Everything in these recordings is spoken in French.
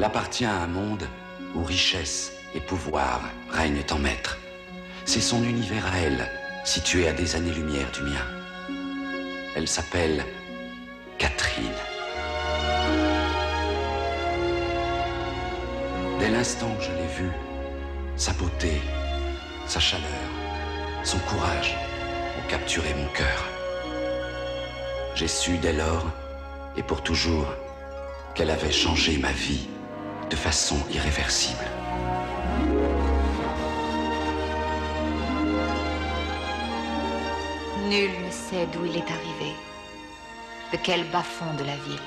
Elle appartient à un monde où richesse et pouvoir règnent en maître. C'est son univers à elle, situé à des années-lumière du mien. Elle s'appelle Catherine. Dès l'instant où je l'ai vue, sa beauté, sa chaleur, son courage ont capturé mon cœur. J'ai su dès lors, et pour toujours, qu'elle avait changé ma vie de façon irréversible. Nul ne sait d'où il est arrivé, de quel bas-fond de la ville.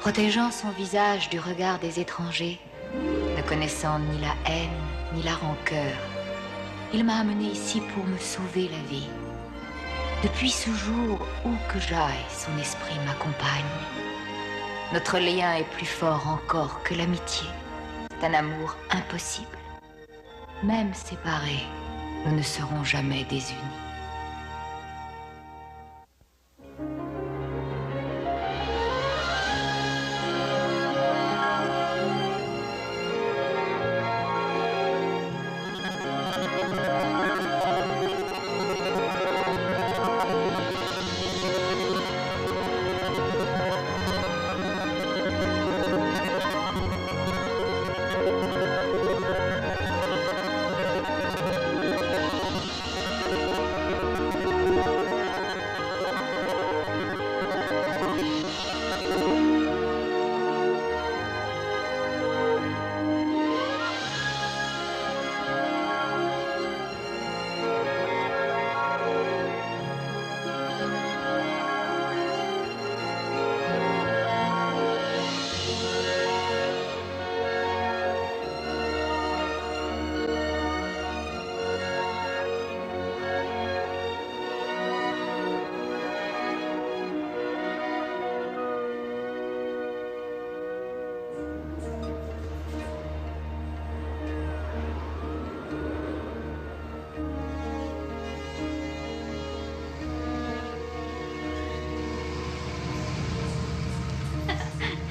Protégeant son visage du regard des étrangers, ne connaissant ni la haine, ni la rancœur, il m'a amené ici pour me sauver la vie. Depuis ce jour, où que j'aille, son esprit m'accompagne. Notre lien est plus fort encore que l'amitié. C'est un amour impossible. Même séparés, nous ne serons jamais désunis.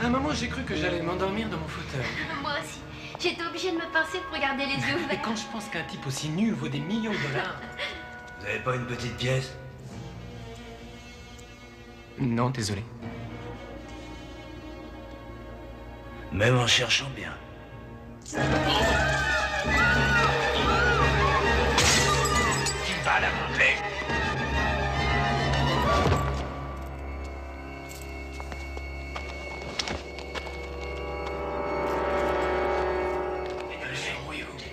À un moment, j'ai cru que j'allais m'endormir dans mon fauteuil. Moi aussi. J'étais obligée de me pincer pour regarder les yeux Et ouverts. quand je pense qu'un type aussi nu vaut des millions de dollars... Vous avez pas une petite pièce? Non, désolé. Même en cherchant bien. Tu vas la montrer.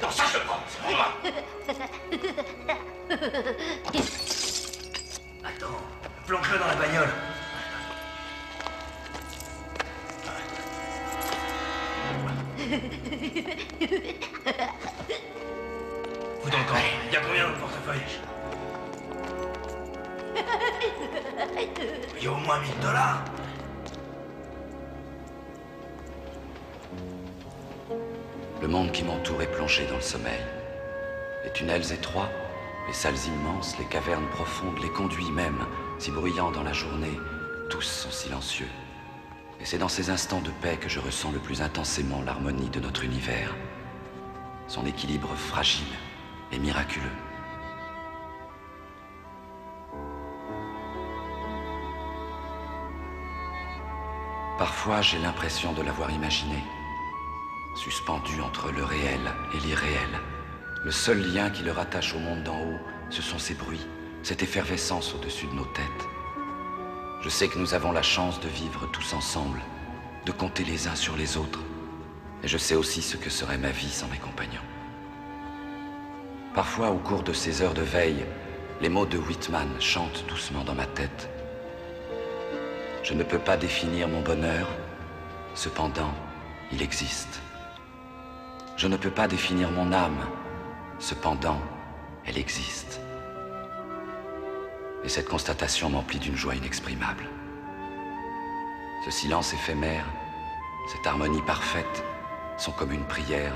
Non, ça je le prends, c'est pour moi. Attends, planque-le dans la bagnole. Vous dans le camp, il y a combien dans le portefeuille? Il y a au moins 1000 $. Le monde qui m'entoure est plongé dans le sommeil. Les tunnels étroits, les salles immenses, les cavernes profondes, les conduits même, si bruyants dans la journée, tous sont silencieux. Et c'est dans ces instants de paix que je ressens le plus intensément l'harmonie de notre univers. Son équilibre fragile et miraculeux. Parfois, j'ai l'impression de l'avoir imaginé, suspendu entre le réel et l'irréel. Le seul lien qui le rattache au monde d'en haut, ce sont ces bruits, cette effervescence au-dessus de nos têtes. Je sais que nous avons la chance de vivre tous ensemble, de compter les uns sur les autres. Et je sais aussi ce que serait ma vie sans mes compagnons. Parfois, au cours de ces heures de veille, les mots de Whitman chantent doucement dans ma tête. Je ne peux pas définir mon bonheur, cependant, il existe. Je ne peux pas définir mon âme, cependant, elle existe. Et cette constatation m'emplit d'une joie inexprimable. Ce silence éphémère, cette harmonie parfaite, sont comme une prière,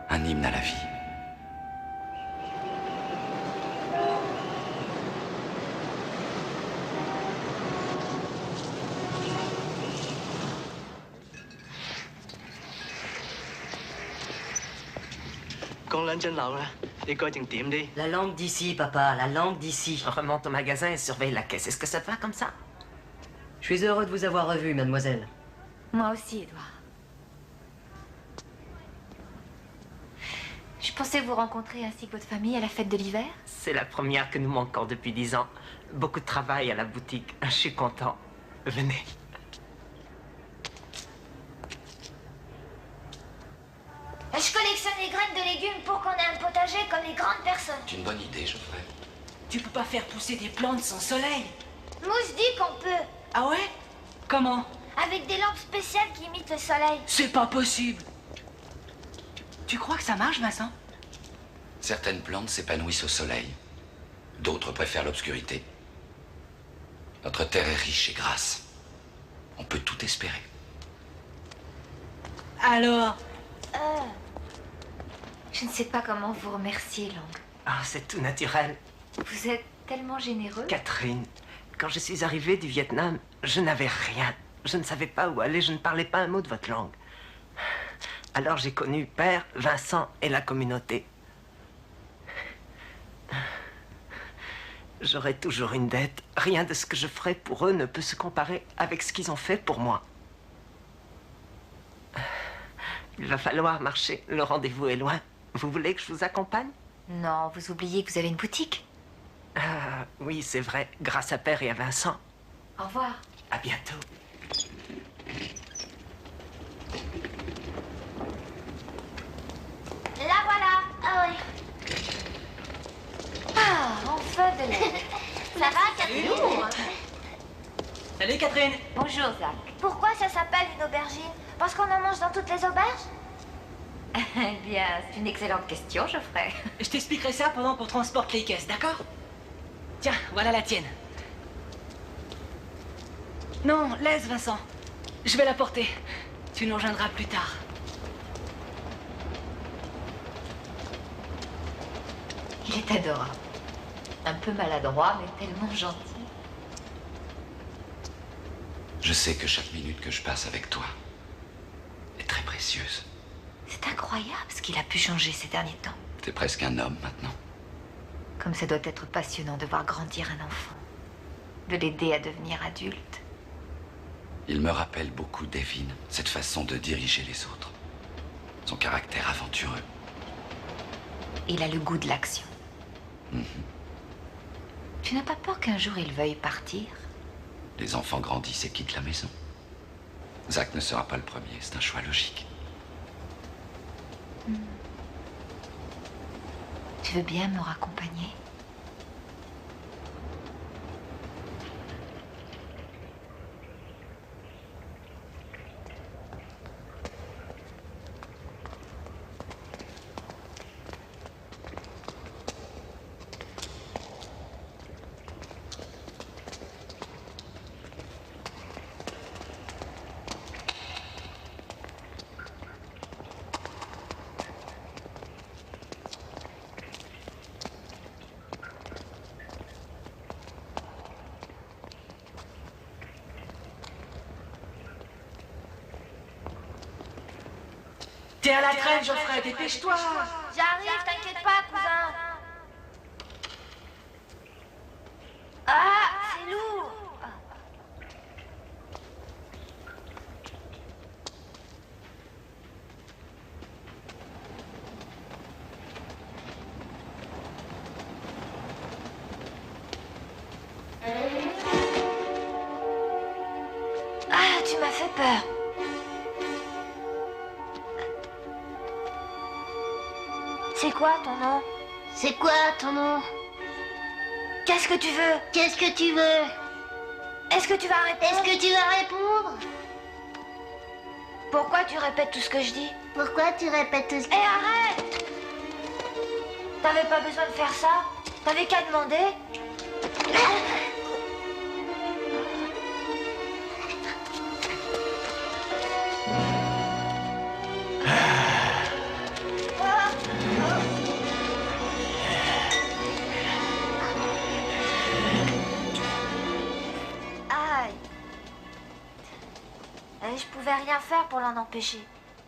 un hymne à la vie. 講兩層樓啦，你改成點啲？ La langue d'ici, papa, la langue d'ici. On remonte au magasin et surveille la caisse. Est-ce que ça te va comme ça? Je suis heureux de vous avoir revu, mademoiselle. Moi aussi, Edouard. Je pensais vous rencontrer ainsi que votre famille à la fête de l'hiver. C'est la première que nous manquons depuis 10 ans. Beaucoup de travail à la boutique. Je suis content. Venez. Je collectionne les graines de légumes pour qu'on ait un potager comme les grandes personnes. C'est une bonne idée, Geoffrey. Tu peux pas faire pousser des plantes sans soleil. Mousse dit qu'on peut, Ah ouais? Comment? avec des lampes spéciales qui imitent le soleil. C'est pas possible. Tu crois que ça marche, Vincent? Certaines plantes s'épanouissent au soleil. D'autres préfèrent l'obscurité. Notre terre est riche et grasse. On peut tout espérer. Alors? Je ne sais pas comment vous remercier, Lang. Ah, c'est tout naturel. Vous êtes tellement généreux. Catherine, quand je suis arrivée du Vietnam, je n'avais rien. Je ne savais pas où aller, je ne parlais pas un mot de votre langue. Alors j'ai connu Père, Vincent et la communauté. J'aurai toujours une dette. Rien de ce que je ferai pour eux ne peut se comparer avec ce qu'ils ont fait pour moi. Il va falloir marcher. Le rendez-vous est loin. Vous voulez que je vous accompagne? Non, vous oubliez que vous avez une boutique. Ah, oui, c'est vrai. Grâce à Père et à Vincent. Au revoir. À bientôt. La voilà. Ah oui. Ah, enfin de l'aide. Ça va, c'est lourd. Salut, Catherine. Bonjour, Zach. Pourquoi ça s'appelle une aubergine? Parce qu'on en mange dans toutes les auberges? Eh bien, c'est une excellente question, Geoffrey. Je t'expliquerai ça pendant qu'on transporte les caisses, d'accord? Tiens, voilà la tienne. Non, laisse, Vincent. Je vais la porter. Tu nous rejoindras plus tard. Il est adorable. Un peu maladroit, mais tellement gentil. Je sais que chaque minute que je passe avec toi est très précieuse. C'est incroyable ce qu'il a pu changer ces derniers temps. T'es presque un homme maintenant. Comme ça doit être passionnant de voir grandir un enfant. De l'aider à devenir adulte. Il me rappelle beaucoup Devin, cette façon de diriger les autres. Son caractère aventureux. Il a le goût de l'action. Tu n'as pas peur qu'un jour il veuille partir? Les enfants grandissent et quittent la maison. Zach ne sera pas le premier, c'est un choix logique. Tu veux bien me raccompagner? T'es à la traîne, Geoffrey, dépêche-toi. J'arrive, t'inquiète pas, cousin. Ah, c'est lourd. Ah, tu m'as fait peur. C'est quoi ton nom? C'est quoi ton nom? Qu'est-ce que tu veux? Qu'est-ce que tu veux? Est-ce que tu vas répondre? Est-ce que tu vas répondre? Pourquoi tu répètes tout ce que je dis? Pourquoi tu répètes tout ce que... Hé, arrête! T'avais pas besoin de faire ça? T'avais qu'à demander? Aïe. Je pouvais rien faire pour l'en empêcher.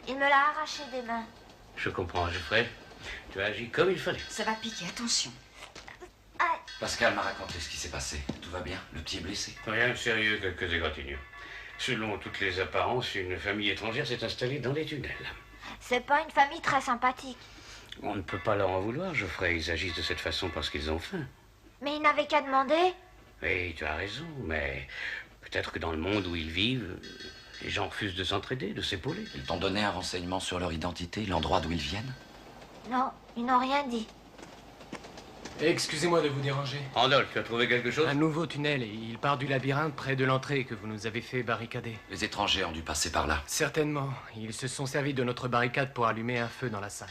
Il me l'a arraché des mains. Je comprends, Geoffrey. Tu as agi comme il fallait. Ça va piquer, attention. Pascal m'a raconté ce qui s'est passé. Tout va bien? Le petit est blessé? Rien de sérieux, quelques égratignures. Selon toutes les apparences, une famille étrangère s'est installée dans les tunnels. C'est pas une famille très sympathique. On ne peut pas leur en vouloir, Geoffrey. Ils agissent de cette façon parce qu'ils ont faim. Mais ils n'avaient qu'à demander. Oui, tu as raison, mais peut-être que dans le monde où ils vivent, les gens refusent de s'entraider, de s'épauler. Ils t'ont donné un renseignement sur leur identité, l'endroit d'où ils viennent? Non, ils n'ont rien dit. Excusez-moi de vous déranger. Randolph, tu as trouvé quelque chose? Un nouveau tunnel, et il part du labyrinthe près de l'entrée que vous nous avez fait barricader. Les étrangers ont dû passer par là. Certainement. Ils se sont servis de notre barricade pour allumer un feu dans la salle.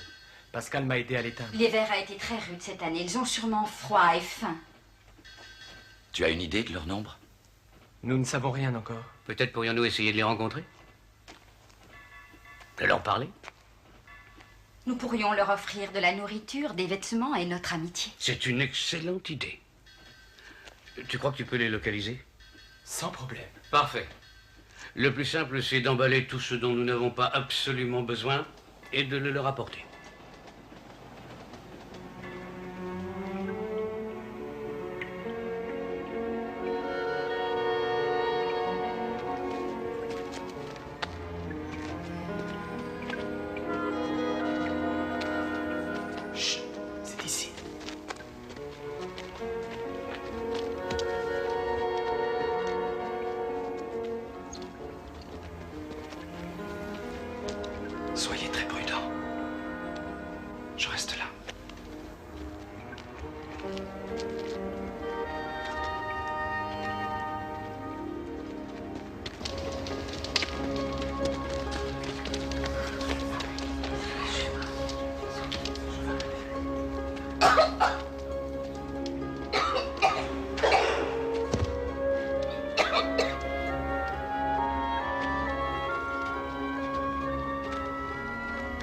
Pascal m'a aidé à l'éteindre. L'hiver a été très rude cette année. Ils ont sûrement froid et faim. Tu as une idée de leur nombre? Nous ne savons rien encore. Peut-être pourrions-nous essayer de les rencontrer? De leur parler? Nous pourrions leur offrir de la nourriture, des vêtements et notre amitié. C'est une excellente idée. Tu crois que tu peux les localiser? Sans problème. Parfait. Le plus simple, c'est d'emballer tout ce dont nous n'avons pas absolument besoin et de le leur apporter. Soyez très prudents. Je reste là.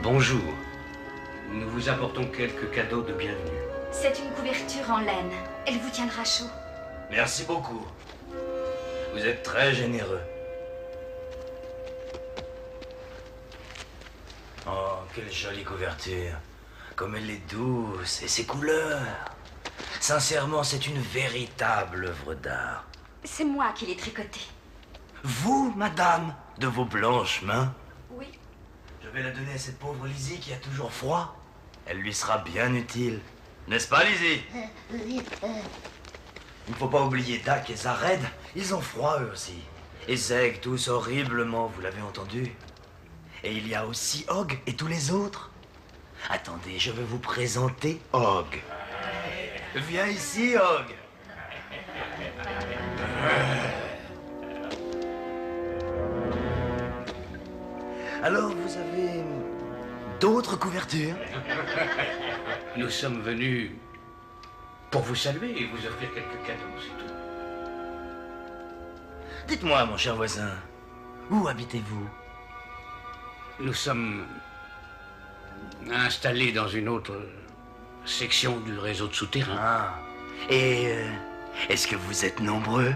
Bonjour. Nous vous apportons quelques cadeaux de bienvenue. C'est une couverture en laine. Elle vous tiendra chaud. Merci beaucoup. Vous êtes très généreux. Oh, quelle jolie couverture. Comme elle est douce et ses couleurs. Sincèrement, c'est une véritable œuvre d'art. C'est moi qui l'ai tricotée. Vous, madame, de vos blanches mains? Oui. Je vais la donner à cette pauvre Lizzie qui a toujours froid. Elle lui sera bien utile. N'est-ce pas, Lizzie? Il ne faut pas oublier Dak et Zared. Ils ont froid, eux aussi. Et Zeg tousse horriblement, vous l'avez entendu. Et il y a aussi Og et tous les autres. Attendez, je vais vous présenter Og. Viens ici, Og. Alors, vous avez d'autres couvertures? Nous sommes venus pour vous saluer et vous offrir quelques cadeaux, c'est tout. Dites-moi, mon cher voisin, où habitez-vous? Nous sommes installés dans une autre section du réseau de souterrain. Ah. Et est-ce que vous êtes nombreux?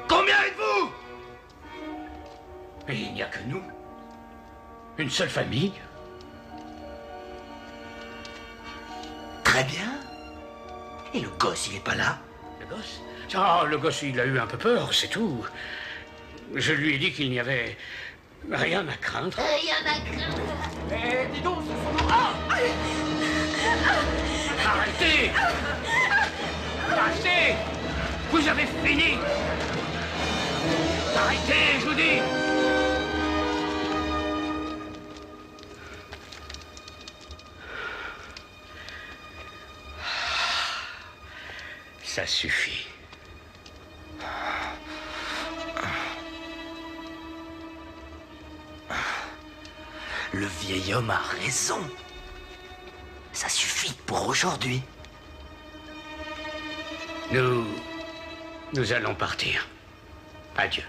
Combien êtes-vous? Et il n'y a que nous. Une seule famille. Très bien. Et le gosse, il est pas là? Le gosse? Ah, le gosse, il a eu un peu peur, c'est tout. Je lui ai dit qu'il n'y avait rien à craindre. Rien à craindre. Eh, dis donc, ce sont nos... Ah! Arrêtez! Arrêtez! Vous avez fini! Arrêtez, je vous dis! Ça suffit. Le vieil homme a raison. Ça suffit pour aujourd'hui. Nous allons partir. Adieu.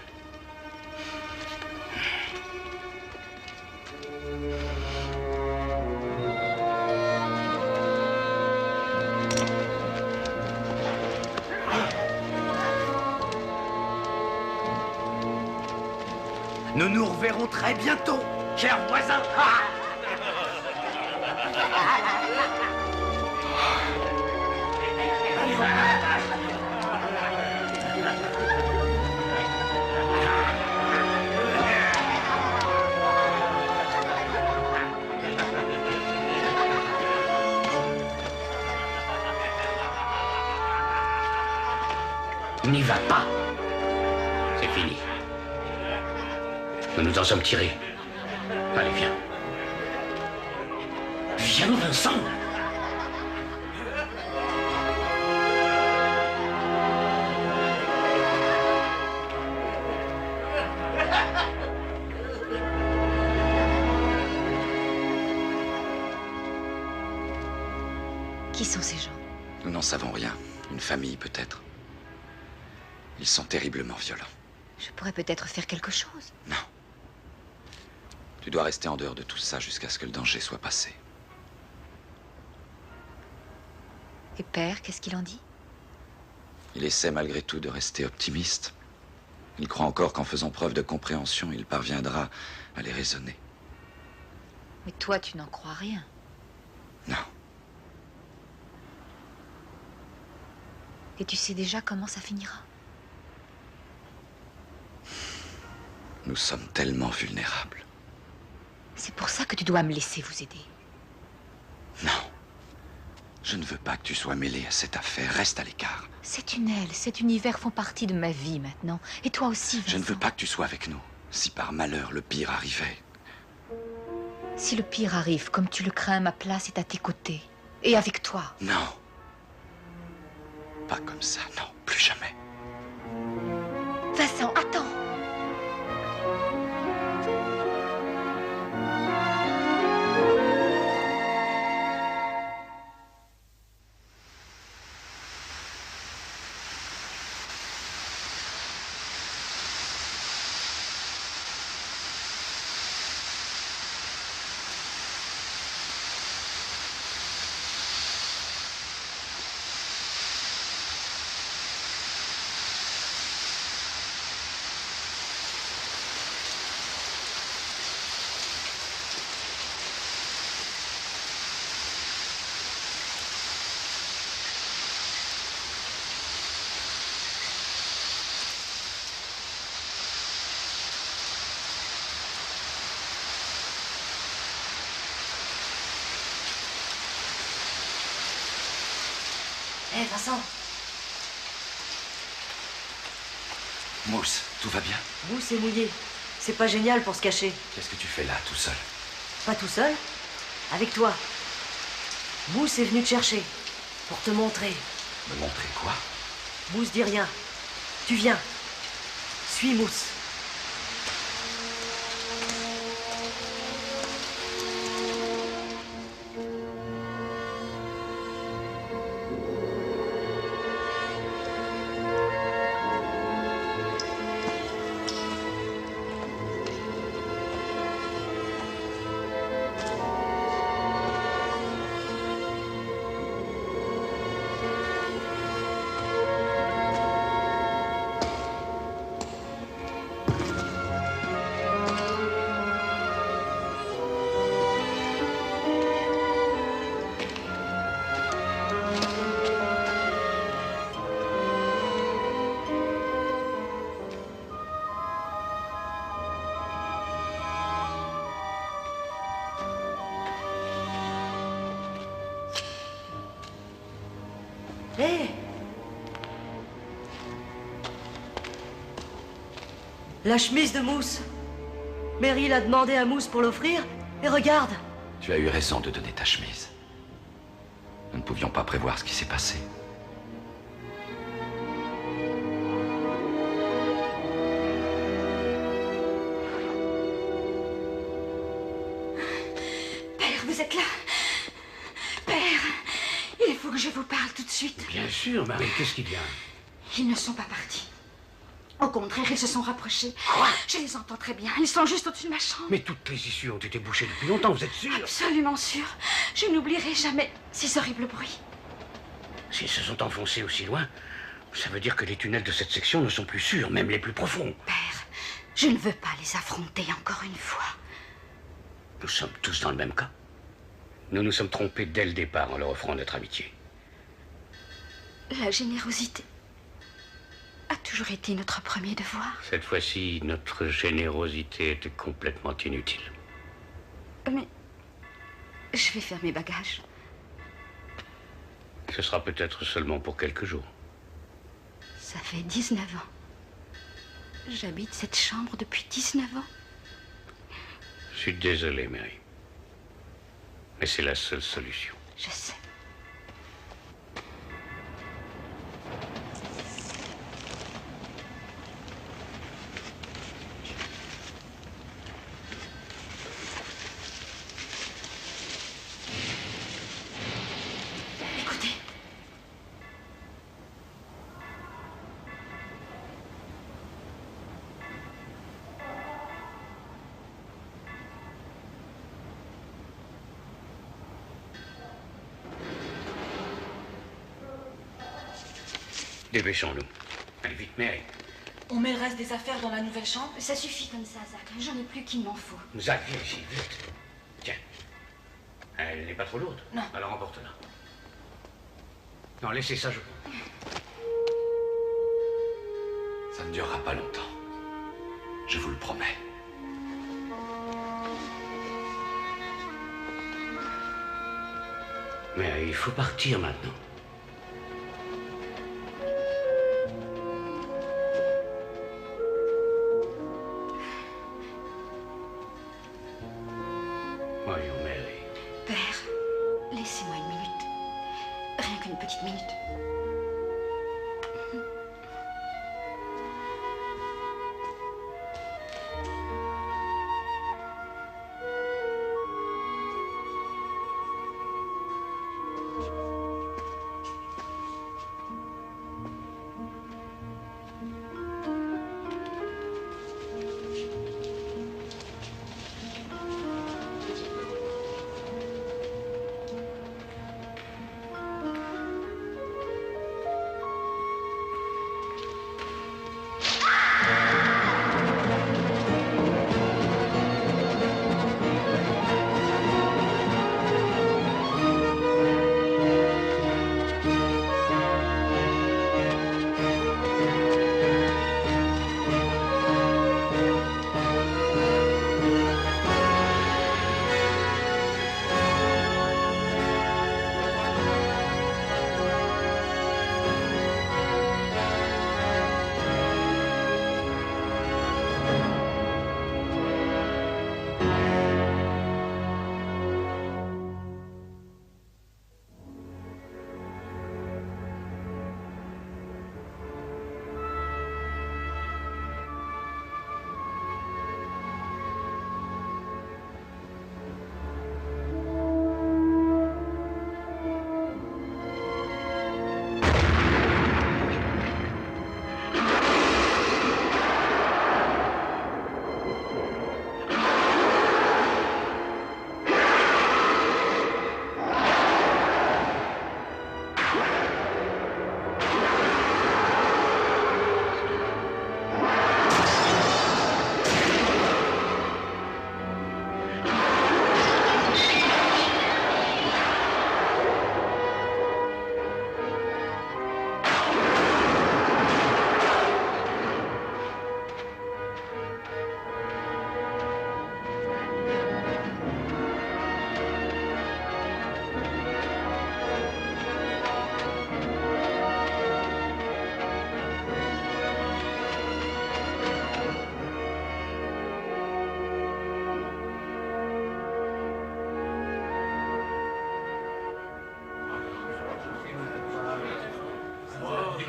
Nous nous reverrons très bientôt, cher voisin. N'y va pas. C'est fini. Nous nous en sommes tirés. Allez, viens. Viens, Vincent. Qui sont ces gens? Nous n'en savons rien. Une famille, peut-être. Ils sont terriblement violents. Je pourrais peut-être faire quelque chose. Non. Tu dois rester en dehors de tout ça jusqu'à ce que le danger soit passé. Et Père, qu'est-ce qu'il en dit? Il essaie malgré tout de rester optimiste. Il croit encore qu'en faisant preuve de compréhension, il parviendra à les raisonner. Mais toi, tu n'en crois rien. Non. Et tu sais déjà comment ça finira? Nous sommes tellement vulnérables. C'est pour ça que tu dois me laisser vous aider. Non. Je ne veux pas que tu sois mêlé à cette affaire. Reste à l'écart. Ces tunnels, cet univers font partie de ma vie maintenant. Et toi aussi, Vincent. Je ne veux pas que tu sois avec nous. Si par malheur le pire arrivait. Si le pire arrive, comme tu le crains, ma place est à tes côtés. Et avec toi. Non. Pas comme ça, non. Plus jamais. Vincent, attends. Hé, Vincent. Mousse, tout va bien? Mousse est mouillé. C'est pas génial pour se cacher. Qu'est-ce que tu fais là, tout seul? Pas tout seul. Avec toi. Mousse est venu te chercher. Pour te montrer. Me montrer quoi? Mousse dit rien. Tu viens. Suis Mousse. Hé! La chemise de Mousse. Mary l'a demandé à Mousse pour l'offrir, et regarde. Tu as eu raison de donner ta chemise. Nous ne pouvions pas prévoir ce qui s'est passé. Père, vous êtes là? Père, il faut que je vous parle tout de suite. Bien sûr, Marie, qu'est-ce qu'il y a? Ils ne sont pas partis. Au contraire, ils se sont rapprochés. Quoi? Je les entends très bien. Ils sont juste au-dessus de ma chambre. Mais toutes les issues ont été bouchées depuis longtemps, vous êtes sûr? Absolument sûr. Je n'oublierai jamais ces horribles bruits. S'ils se sont enfoncés aussi loin, ça veut dire que les tunnels de cette section ne sont plus sûrs, même les plus profonds. Père, Je ne veux pas les affronter encore une fois. Nous sommes tous dans le même cas. Nous nous sommes trompés dès le départ en leur offrant notre amitié. La générosité a toujours été notre premier devoir. Cette fois-ci, notre générosité était complètement inutile. Mais je vais faire mes bagages. Ce sera peut-être seulement pour quelques jours. Ça fait 19 ans. J'habite cette chambre depuis 19 ans. Je suis désolé, Mary. Mais c'est la seule solution. Je sais. Écoutez. Dépêchons-nous. Allez vite, Mary. On met le reste des affaires dans la nouvelle chambre? Ça suffit comme ça, Zach. J'en ai plus qu'il m'en faut. Zach, viens ici, vite. Tiens. Elle n'est pas trop lourde? Non. Alors emporte-la. Non, laissez ça, je prends. Ça ne durera pas longtemps. Je vous le promets. Mais il faut partir maintenant. Voyons, Mary. Père, laissez-moi une minute. Rien qu'une petite minute.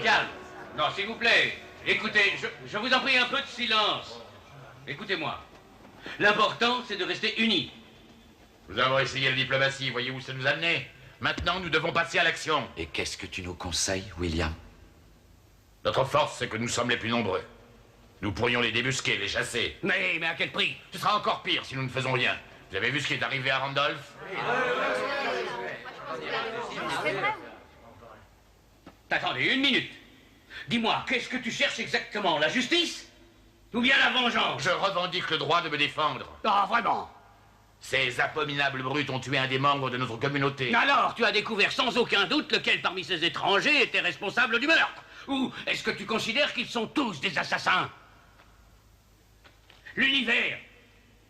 Calme. Non, s'il vous plaît. Écoutez, je vous en prie un peu de silence. Écoutez-moi. L'important, c'est de rester unis. Nous avons essayé la diplomatie, voyez où ça nous a mené. Maintenant, nous devons passer à l'action. Et qu'est-ce que tu nous conseilles, William? Notre force, c'est que nous sommes les plus nombreux. Nous pourrions les débusquer, les chasser. Mais à quel prix? Ce sera encore pire si nous ne faisons rien. Vous avez vu ce qui est arrivé à Randolph? Attendez, une minute. Dis-moi, qu'est-ce que tu cherches exactement? La justice? Ou bien la vengeance? Je revendique le droit de me défendre. Ah, vraiment? Ces abominables brutes ont tué un des membres de notre communauté. Alors, tu as découvert sans aucun doute lequel parmi ces étrangers était responsable du meurtre? Ou est-ce que tu considères qu'ils sont tous des assassins? L'univers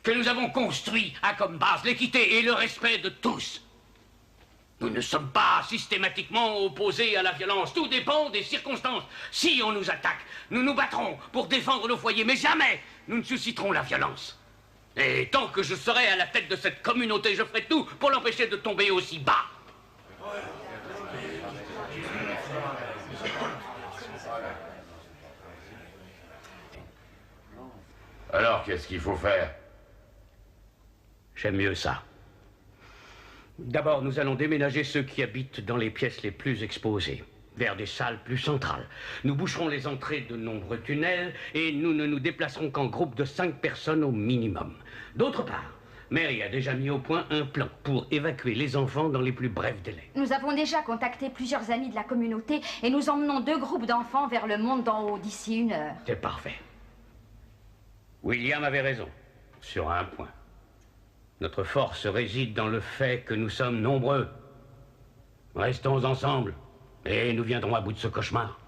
que nous avons construit a comme base l'équité et le respect de tous. Nous ne sommes pas systématiquement opposés à la violence. Tout dépend des circonstances. Si on nous attaque, nous nous battrons pour défendre nos foyers, mais jamais nous ne susciterons la violence. Et tant que je serai à la tête de cette communauté, je ferai tout pour l'empêcher de tomber aussi bas. Alors, qu'est-ce qu'il faut faire? J'aime mieux ça. D'abord, nous allons déménager ceux qui habitent dans les pièces les plus exposées, vers des salles plus centrales. Nous boucherons les entrées de nombreux tunnels et nous ne nous déplacerons qu'en groupe de 5 personnes au minimum. D'autre part, Mary a déjà mis au point un plan pour évacuer les enfants dans les plus brefs délais. Nous avons déjà contacté plusieurs amis de la communauté et nous emmenons 2 groupes d'enfants vers le monde d'en haut d'ici 1 heure. C'est parfait. William avait raison, sur un point. Notre force réside dans le fait que nous sommes nombreux. Restons ensemble et nous viendrons à bout de ce cauchemar.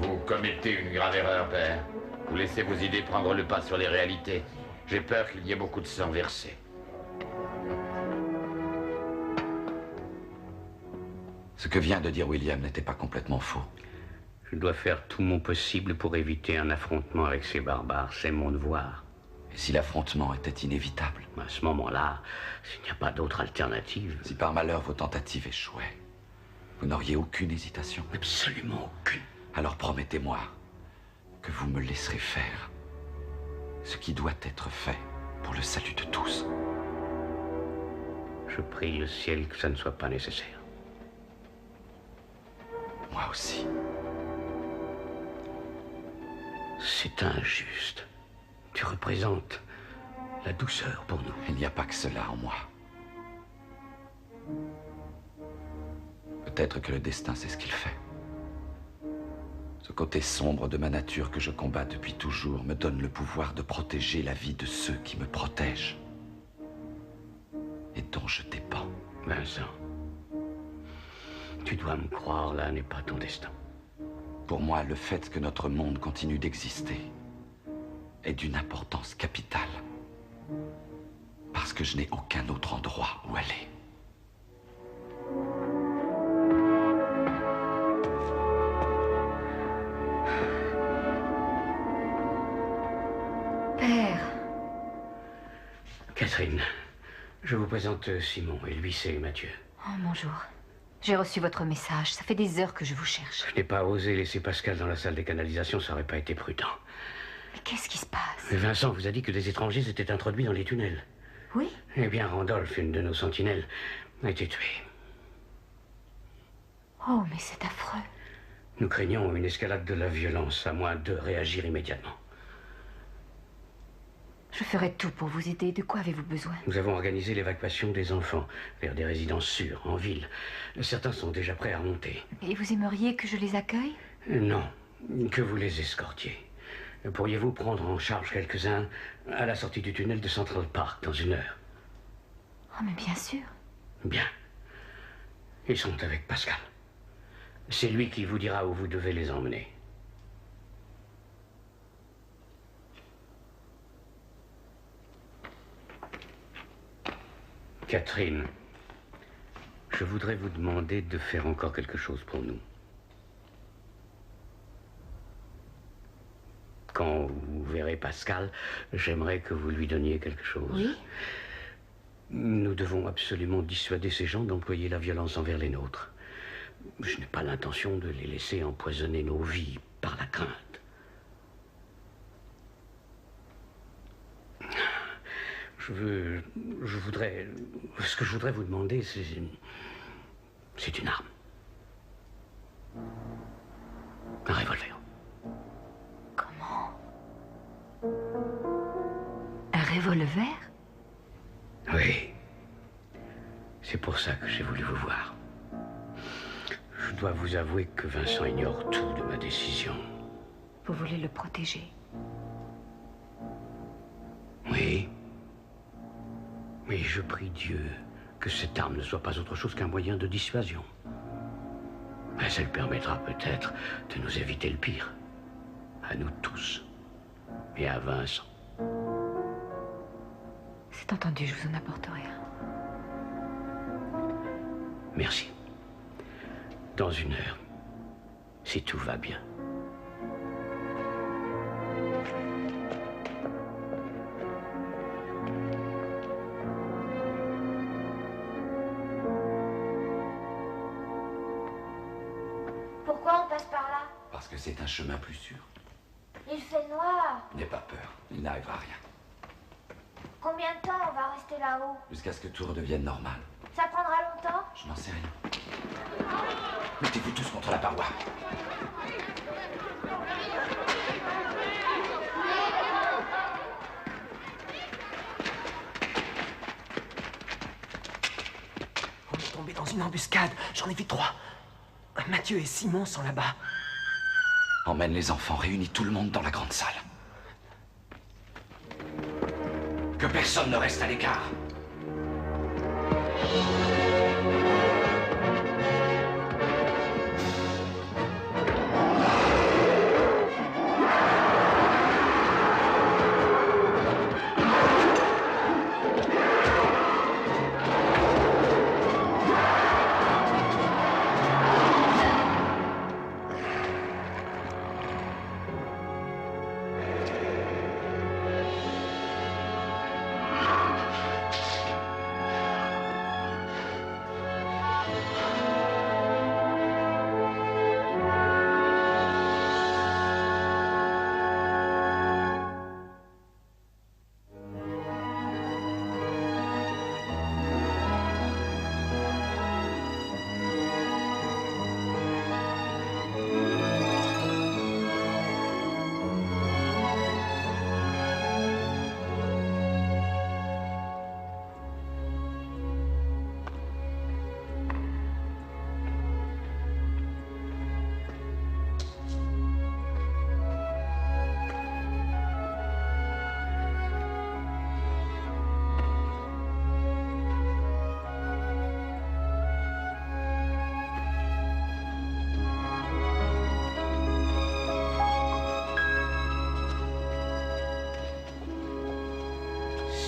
Vous commettez une grave erreur, père. Vous laissez vos idées prendre le pas sur les réalités. J'ai peur qu'il y ait beaucoup de sang versé. Ce que vient de dire William n'était pas complètement faux. Je dois faire tout mon possible pour éviter un affrontement avec ces barbares, c'est mon devoir. Et si l'affrontement était inévitable? À ce moment-là, s'il n'y a pas d'autre alternative... Si par malheur vos tentatives échouaient, vous n'auriez aucune hésitation? Absolument aucune. Alors promettez-moi que vous me laisserez faire ce qui doit être fait pour le salut de tous. Je prie le ciel que ça ne soit pas nécessaire. Moi aussi. C'est injuste. Tu représentes la douceur pour nous. Il n'y a pas que cela en moi. Peut-être que le destin sait ce qu'il fait. Ce côté sombre de ma nature que je combats depuis toujours me donne le pouvoir de protéger la vie de ceux qui me protègent et dont je dépends. Vincent, tu dois me croire, là n'est pas ton destin. Pour moi, le fait que notre monde continue d'exister est d'une importance capitale. Parce que je n'ai aucun autre endroit où aller. Père. Catherine, je vous présente Simon et lui c'est Mathieu. Oh, bonjour. J'ai reçu votre message. Ça fait des heures que je vous cherche. Je n'ai pas osé laisser Pascal dans la salle des canalisations, ça n'aurait pas été prudent. Mais qu'est-ce qui se passe? Mais Vincent vous a dit que des étrangers s'étaient introduits dans les tunnels. Oui? Eh bien, Randolph, une de nos sentinelles, a été tuée. Oh, mais c'est affreux. Nous craignons une escalade de la violence, à moins de réagir immédiatement. Je ferai tout pour vous aider. De quoi avez-vous besoin? Nous avons organisé l'évacuation des enfants vers des résidences sûres, en ville. Certains sont déjà prêts à remonter. Et vous aimeriez que je les accueille? Non, que vous les escortiez. Pourriez-vous prendre en charge quelques-uns à la sortie du tunnel de Central Park dans 1 heure? Oh, mais bien sûr. Bien. Ils sont avec Pascal. C'est lui qui vous dira où vous devez les emmener. Catherine, je voudrais vous demander de faire encore quelque chose pour nous. Quand vous verrez Pascal, j'aimerais que vous lui donniez quelque chose. Oui? Nous devons absolument dissuader ces gens d'employer la violence envers les nôtres. Je n'ai pas l'intention de les laisser empoisonner nos vies par la crainte. Ce que je voudrais vous demander, c'est une arme. Un revolver. Comment? Un revolver? Oui. C'est pour ça que j'ai voulu vous voir. Je dois vous avouer que Vincent ignore tout de ma décision. Vous voulez le protéger? Oui. Oui, je prie Dieu que cette arme ne soit pas autre chose qu'un moyen de dissuasion. Mais elle permettra peut-être de nous éviter le pire. À nous tous. Et à Vincent. C'est entendu, je vous en apporte rien. Merci. Dans 1 heure, si tout va bien. Pourquoi on passe par là? Parce que c'est un chemin plus sûr. Il fait noir. N'aie pas peur, il n'arrivera rien. Combien de temps on va rester là-haut? Jusqu'à ce que tout redevienne normal. Ça prendra longtemps? Je n'en sais rien. Mettez-vous tous contre la paroi. On est tombé dans une embuscade. J'en ai vu 3. Mathieu et Simon sont là-bas. Emmène les enfants, réunis tout le monde dans la grande salle. Que personne ne reste à l'écart.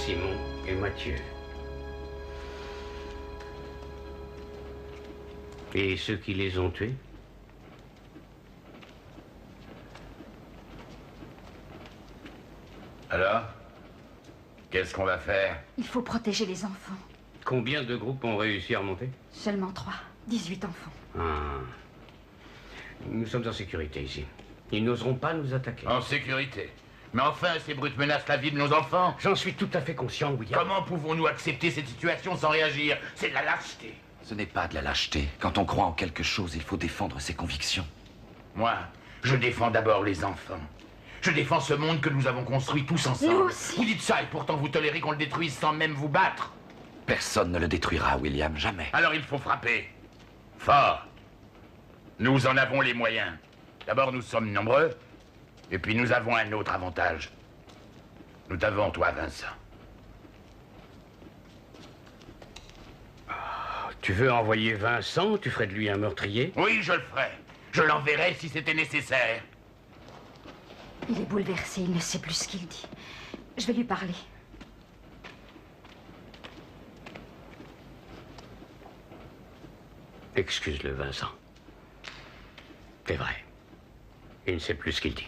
Simon et Mathieu. Et ceux qui les ont tués? Alors? Qu'est-ce qu'on va faire? Il faut protéger les enfants. Combien de groupes ont réussi à remonter? Seulement 3. 18 enfants. Ah. Nous sommes en sécurité ici. Ils n'oseront pas nous attaquer. En sécurité? Mais enfin, ces brutes menacent la vie de nos enfants. J'en suis tout à fait conscient, William. Comment pouvons-nous accepter cette situation sans réagir? C'est de la lâcheté. Ce n'est pas de la lâcheté. Quand on croit en quelque chose, il faut défendre ses convictions. Moi, je défends d'abord les enfants. Je défends ce monde que nous avons construit tous ensemble. Nous aussi. Vous dites ça et pourtant vous tolérez qu'on le détruise sans même vous battre. Personne ne le détruira, William, jamais. Alors il faut frapper. Fort. Nous en avons les moyens. D'abord, nous sommes nombreux. Et puis nous avons un autre avantage. Nous t'avons, toi, Vincent. Tu veux envoyer Vincent? Tu ferais de lui un meurtrier? Oui, je le ferai. Je l'enverrai si c'était nécessaire. Il est bouleversé, il ne sait plus ce qu'il dit. Je vais lui parler. Excuse-le, Vincent. C'est vrai. Il ne sait plus ce qu'il dit.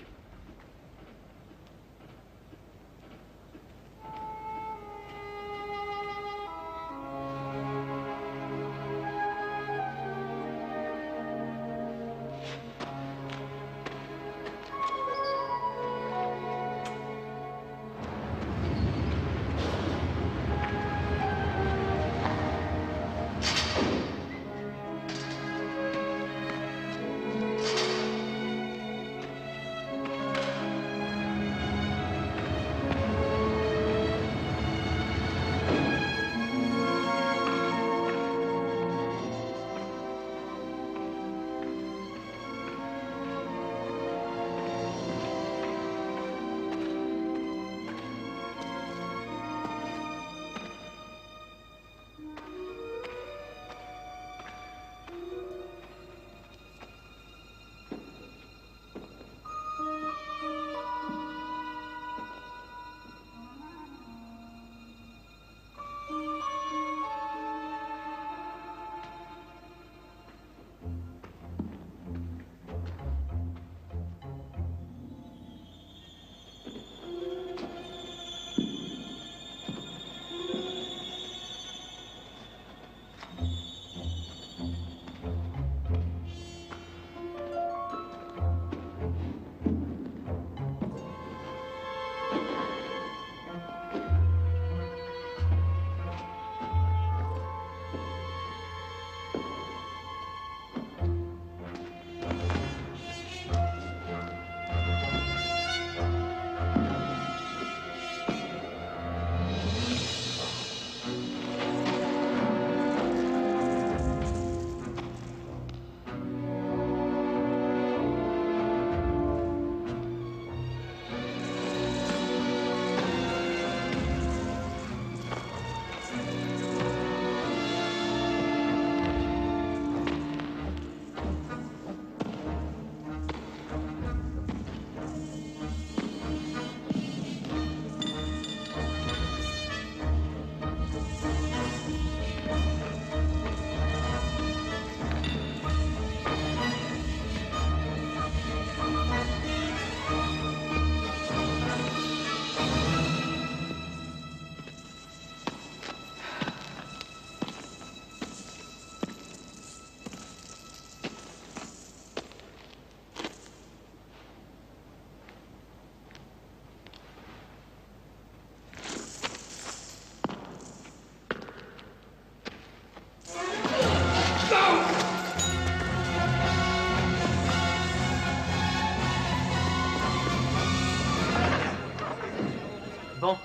Bon,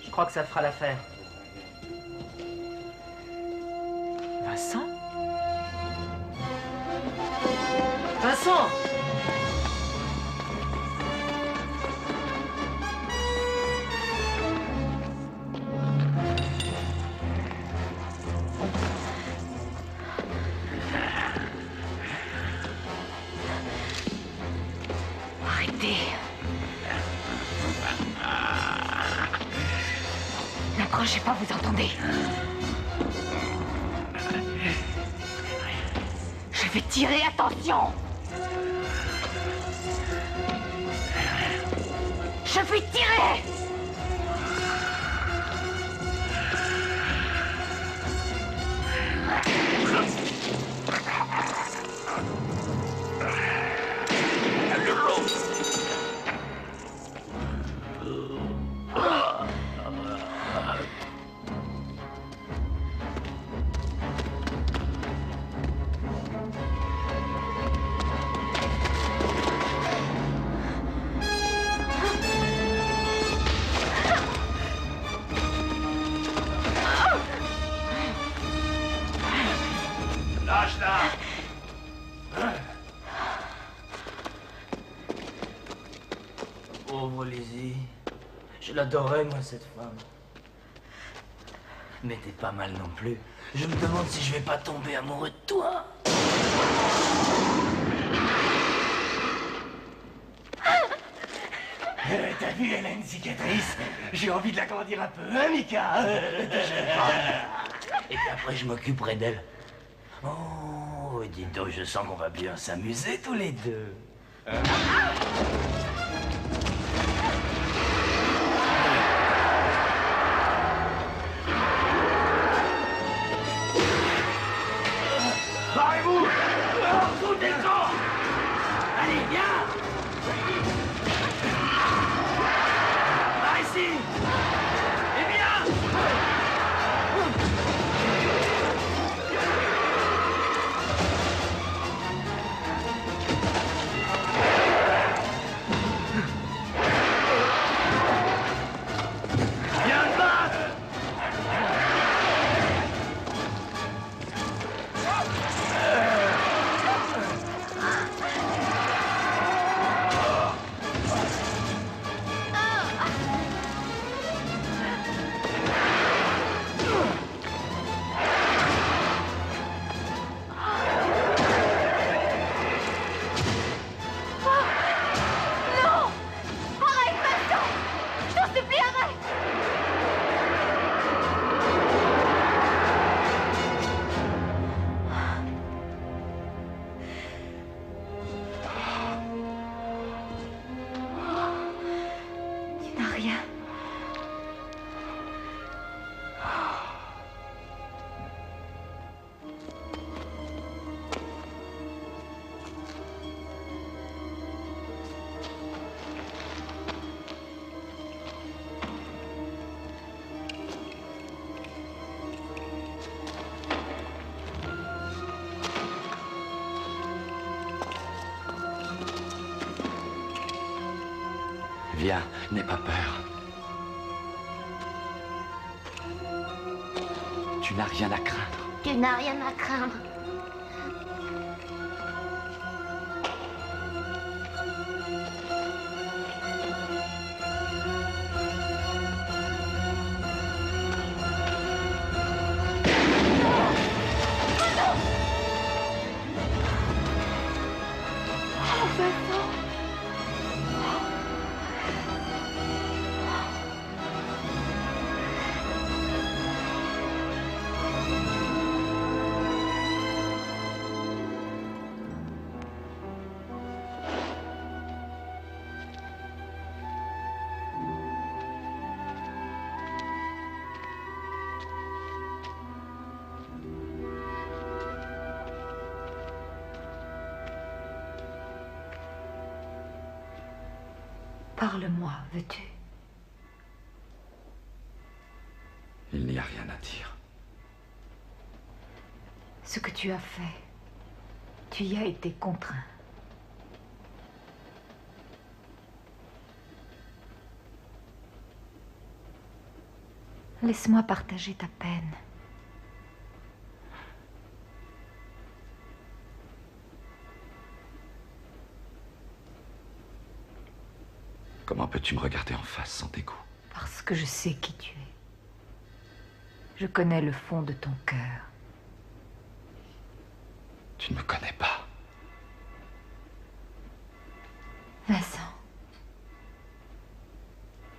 je crois que ça fera l'affaire. Vincent? Vincent! Arrêtez. N'approchez pas, vous entendez? Je vais tirer, attention! Je vais tirer! Pauvre Lizzie. Je l'adorais, moi, cette femme. Mais t'es pas mal non plus. Je me demande si je vais pas tomber amoureux de toi. T'as vu, elle a une cicatrice. J'ai envie de l'agrandir un peu, hein, Mika? Et puis après, je m'occuperai d'elle. Oh, dis donc, je sens qu'on va bien s'amuser tous les deux. Barrez-vous! Tout descend! Allez, viens! Par ici! Et viens! Viens te battre! Non! Arrête, Vincent! Je t'en supplie, arrête! Tu n'as rien. Viens, n'aie pas peur. Tu n'as rien à craindre. Tu n'as rien à craindre. Parle-moi, veux-tu? Il n'y a rien à dire. Ce que tu as fait, tu y as été contraint. Laisse-moi partager ta peine. Comment peux-tu me regarder en face sans dégoût? Parce que je sais qui tu es. Je connais le fond de ton cœur. Tu ne me connais pas. Vincent,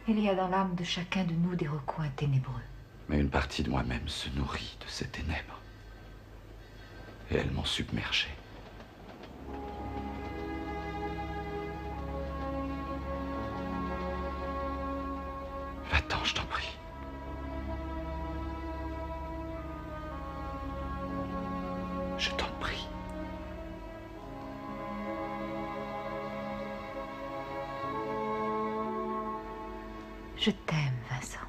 il y a dans l'âme de chacun de nous des recoins ténébreux. Mais une partie de moi-même se nourrit de ces ténèbres. Et elles m'ont submergé. Va-t'en, je t'en prie. Je t'en prie. Je t'aime, Vincent.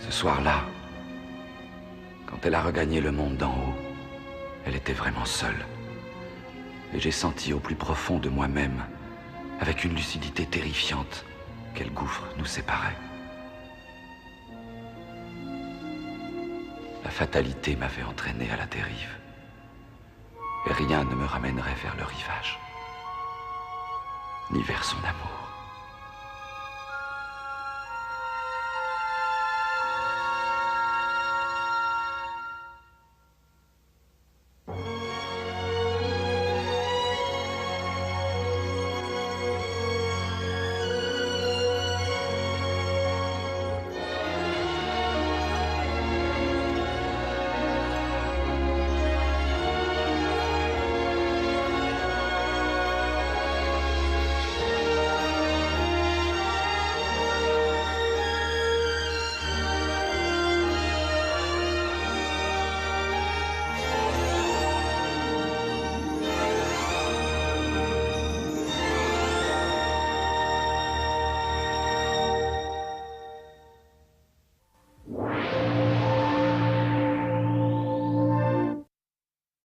Ce soir-là, quand elle a regagné le monde d'en haut, elle était vraiment seule. Et j'ai senti au plus profond de moi-même, avec une lucidité terrifiante, quel gouffre nous séparait. La fatalité m'avait entraîné à la dérive. Et rien ne me ramènerait vers le rivage, ni vers son amour.